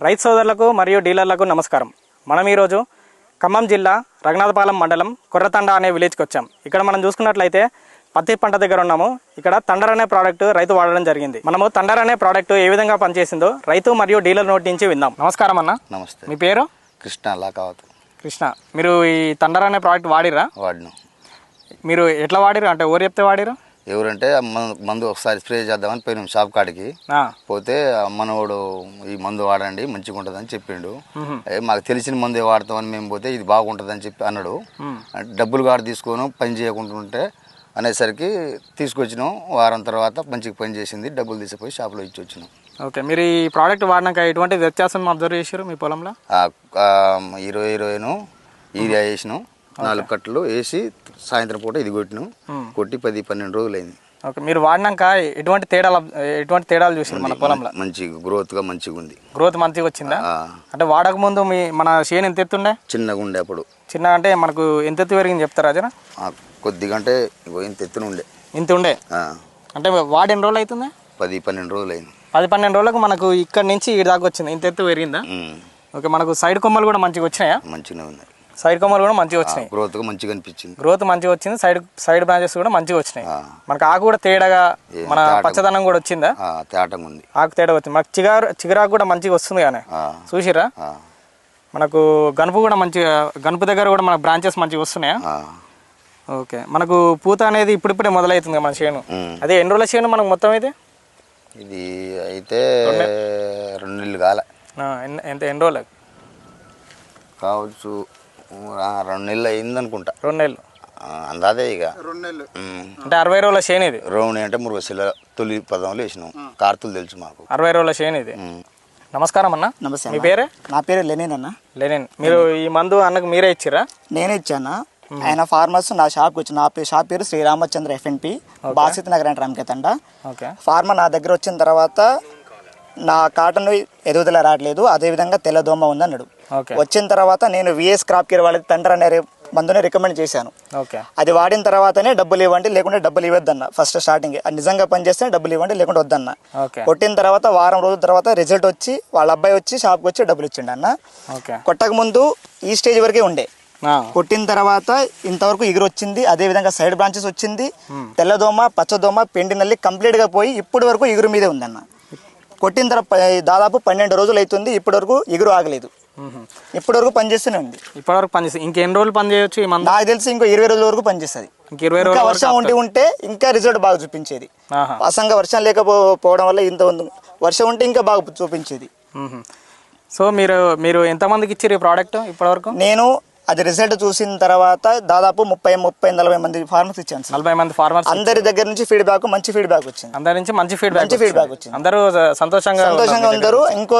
రైతు సోదరులకు మరియు డీలర్లకు నమస్కారం. మనం ఈరోజు ఖమ్మం జిల్లా రఘునాథపాలెం మండలం కొర్రతండ అనే విలేజ్కి వచ్చాం. ఇక్కడ మనం చూసుకున్నట్లయితే పత్తి పంట దగ్గర ఉన్నాము. ఇక్కడ తండర్ అనే ప్రోడక్ట్ రైతు వాడడం జరిగింది. మనము తండర్ అనే ప్రోడక్ట్ ఏ విధంగా పనిచేసిందో రైతు మరియు డీలర్ నోటి నుంచి విందాం. నమస్కారం అన్న. నమస్తే. మీ పేరు? కృష్ణ లాకావత్. కృష్ణ, మీరు ఈ తండర్ అనే ప్రోడక్ట్ వాడిరా? వాడిను. మీరు ఎట్లా వాడిరు అంటే ఎవరు చెప్తే వాడిరు? ఎవరంటే మందు ఒకసారి స్ప్రే చేద్దామని పోయినాం షాప్ కాడికి. పోతే మనవాడు ఈ మందు వాడండి మంచిగా ఉంటుందని చెప్పిండు. మాకు తెలిసిన మందు వాడతామని మేము పోతే ఇది బాగుంటుందని చెప్పి అన్నాడు. డబ్బులు కాడ తీసుకొని పని చేయకుంటుంటే అనేసరికి తీసుకొచ్చినాం. వారం తర్వాత మంచిగా పని చేసింది. డబ్బులు తీసిపోయి షాప్లో ఇచ్చి వచ్చినాం. ఓకే, మీరు ఈ ప్రోడక్ట్ వాడినాక ఎటువంటి వ్యత్యాసం అబ్జర్వ్ చేశారు మీ పొలంలో? 20 యూరియా వేసినాం. 4 కట్టలు వేసి సాయంత్రం పూట ఇది కొట్టినాం. కొట్టి 10-12 రోజులు అయింది. ఓకే, మీరు వాడినాక ఎటువంటి తేడాలు చూసారు మన పొలంలో? మంచిగా గ్రోత్గా మంచిగా ఉంది. గ్రోత్ మంచిగా వచ్చిందా? అంటే వాడక ముందు మన చేను ఎంత ఎత్తుండే? చిన్నగా ఉండే. అప్పుడు చిన్నగా అంటే మనకు ఎంత ఎత్తు పెరిగింది చెప్తారా జరా? కొద్దిగా అంటే ఇంత ఎత్తున ఉండే. ఇంత ఉండే అంటే వాడి ఎన్ని రోజులు అవుతుంది? 10-12 రోజులు అయింది. 10-12 రోజులకు మనకు ఇక్కడ నుంచి ఈ దాకా వచ్చింది. ఇంత ఎత్తు పెరిగిందా? ఓకే, మనకు సైడ్ కొమ్మలు కూడా మంచిగా వచ్చినాయా? మంచిగా ఉన్నాయి. సైడ్ కొమ్మలు కూడా మంచిగా వచ్చినాయి. గ్రోత్ మంచిగా అనిపించింది. గ్రోత్ మంచిగా వచ్చింది. సైడ్ బ్రాంచెస్ కూడా మంచిగా వచ్చినాయి. మనకు ఆకు కూడా తేడాగా మన పచ్చదనం కూడా వచ్చిందా? తేటంగా ఉంది. ఆకు తేడా వచ్చింది. మనకు చిగురాకు కూడా మంచిగా వస్తుంది కానీ చూసిరా? మనకు గనుపు కూడా మంచిగా, గనుపు దగ్గర కూడా మన బ్రాంచెస్ మంచిగా వస్తున్నాయా? ఓకే, మనకు పూత అనేది ఇప్పుడిప్పుడే మొదలవుతుంది మన చేను. అదే ఎన్ని రోజుల చేను మనకు మొత్తం అయితే? ఇది అయితే 2 నెలలు కాలే. ఎన్ని రోజులకు కావచ్చు? 2 నెలలు అయింది అనుకుంటా. 2 నెలలు అందాదే. ఇక 2 నెలలు అంటే 60 రోజుల చేను ఇది. రోణి అంటే మురుగశిల తొలి పదంలో వేసినాం. కార్తులు తెలుసు మాకు. 60 రోజుల చేను ఇది. నమస్కారం అన్న. నమస్తే. మీ పేరే? నా పేరు లెనిన్ అన్న. లెనిన్, మీరు ఈ మందు అన్నకు మీరే ఇచ్చిరా? నేనే ఇచ్చాను. ఆయన ఫార్మర్స్ నా షాప్కి వచ్చి, నా షాప్ పేరు శ్రీరామచంద్ర FNP, బాసిత్ నగర్ అంటే రామకేతండ. ఫార్మర్ నా దగ్గర వచ్చిన తర్వాత నా కాటన్ ఎదుగుదల రావట్లేదు, అదేవిధంగా తెల్లదోమ ఉంది అన్నాడు. వచ్చిన తర్వాత నేను VS క్రాప్ కేర్ వాళ్ళకి తండర్ అనే మందుని రికమెండ్ చేశాను. అది వాడిన తర్వాతనే డబ్బులు ఇవ్వండి, లేకుంటే డబ్బులు ఇవ్వద్దన్న. ఫస్ట్ స్టార్టింగ్ అది నిజంగా పనిచేస్తే డబ్బులు ఇవ్వండి, లేకుంటే వద్దన్న. కొట్టిన తర్వాత వారం రోజుల తర్వాత రిజల్ట్ వచ్చి వాళ్ళ అబ్బాయి వచ్చి షాప్కి వచ్చి డబ్బులు ఇచ్చిండు అన్న. కొట్టక ముందు ఈ స్టేజ్ వరకే ఉండే. కొట్టిన తర్వాత ఇంతవరకు ఎగురు వచ్చింది, అదే విధంగా సైడ్ బ్రాంచెస్ వచ్చింది. తెల్లదోమ, పచ్చదోమ, పెండి నల్లి కంప్లీట్ గా పోయి ఇప్పటి వరకు ఎగురు మీదే ఉందన్న. కొట్టిన తర్వాత దాదాపు 12 రోజులు అవుతుంది. ఇప్పటి వరకు ఎగురు ఆగలేదు. ఇప్పటి వరకు పనిచేస్తూనే ఉంది. ఇప్పటివరకు పనిచేస్తుంది. ఇంకెన్ని రోజులు పనిచేయచ్చు? నాకు తెలిసి ఇంకో 20 రోజుల వరకు పనిచేస్తుంది. ఇంకా వర్షం ఉంటే ఇంకా రిజల్ట్ బాగా చూపించేది. అసంగా వర్షం లేకపోవడం వల్ల ఇంత వర్షం ఉంటే ఇంకా బాగా చూపించేది. సో మీరు ఎంతమందికి ఇచ్చారు ఈ ప్రోడక్ట్ ఇప్పటివరకు? నేను అది రిజల్ట్ చూసిన తర్వాత దాదాపు 30-40 మంది ఫార్మర్స్ ఇచ్చాను. 40 మంది ఫార్మర్స్. అందరి దగ్గర నుంచి మంచి ఫీడ్బ్యాక్ వచ్చింది. అందరి నుంచి మంచి ఫీడ్బ్యాక్ వచ్చింది. అందరూ సంతోషంగా ఉన్నారు. ఇంకో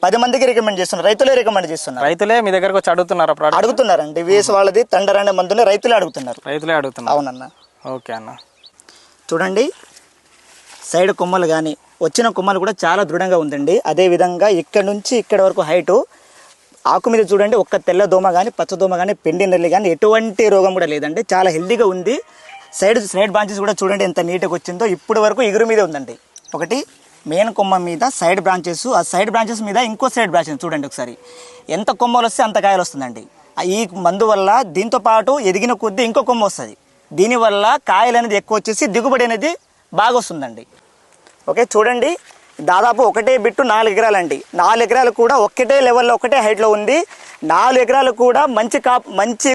10 మందికి రికమెండ్ చేస్తున్నారు. రైతులే రికమెండ్ చేస్తున్నారు. రైతులే మీ దగ్గరకు వచ్చి అడుగుతున్నారు? అడుగుతున్నారండి. VS వాళ్ళది తండర్ అనే మందుని రైతులే అడుగుతున్నారు. అవునన్న. ఓకే అన్న, చూడండి సైడ్ కొమ్మలు కానీ వచ్చిన కొమ్మలు కూడా చాలా దృఢంగా ఉందండి. అదే విధంగా ఇక్కడ నుంచి ఇక్కడ వరకు హైటు ఆకు మీద చూడండి, ఒక్క తెల్లదోమ కానీ పచ్చదోమ కానీ పెండి నల్లి కానీ ఎటువంటి రోగం కూడా లేదండి. చాలా హెల్దీగా ఉంది. సైడ్ బ్రాంచెస్ కూడా చూడండి ఎంత నీట్గా వచ్చిందో. ఇప్పుడు వరకు ఎగురు మీదే ఉందండి. ఒకటి మెయిన్ కొమ్మ మీద సైడ్ బ్రాంచెస్, ఆ సైడ్ బ్రాంచెస్ మీద ఇంకో సైడ్ బ్రాంచెస్ చూడండి ఒకసారి. ఎంత కొమ్మలు వస్తే అంత కాయలు వస్తుందండి. ఈ మందు వల్ల దీంతో పాటు ఎదిగిన కొద్దీ ఇంకో కొమ్మ వస్తుంది. దీనివల్ల కాయలు అనేది ఎక్కువ వచ్చేసి దిగుబడి అనేది బాగా వస్తుందండి. ఓకే, చూడండి దాదాపు ఒకటే బిట్టు 4 ఎకరాలండి. 4 ఎకరాలు కూడా ఒకటే లెవెల్లో ఒకటే హైట్లో ఉంది. 4 ఎకరాలు కూడా మంచి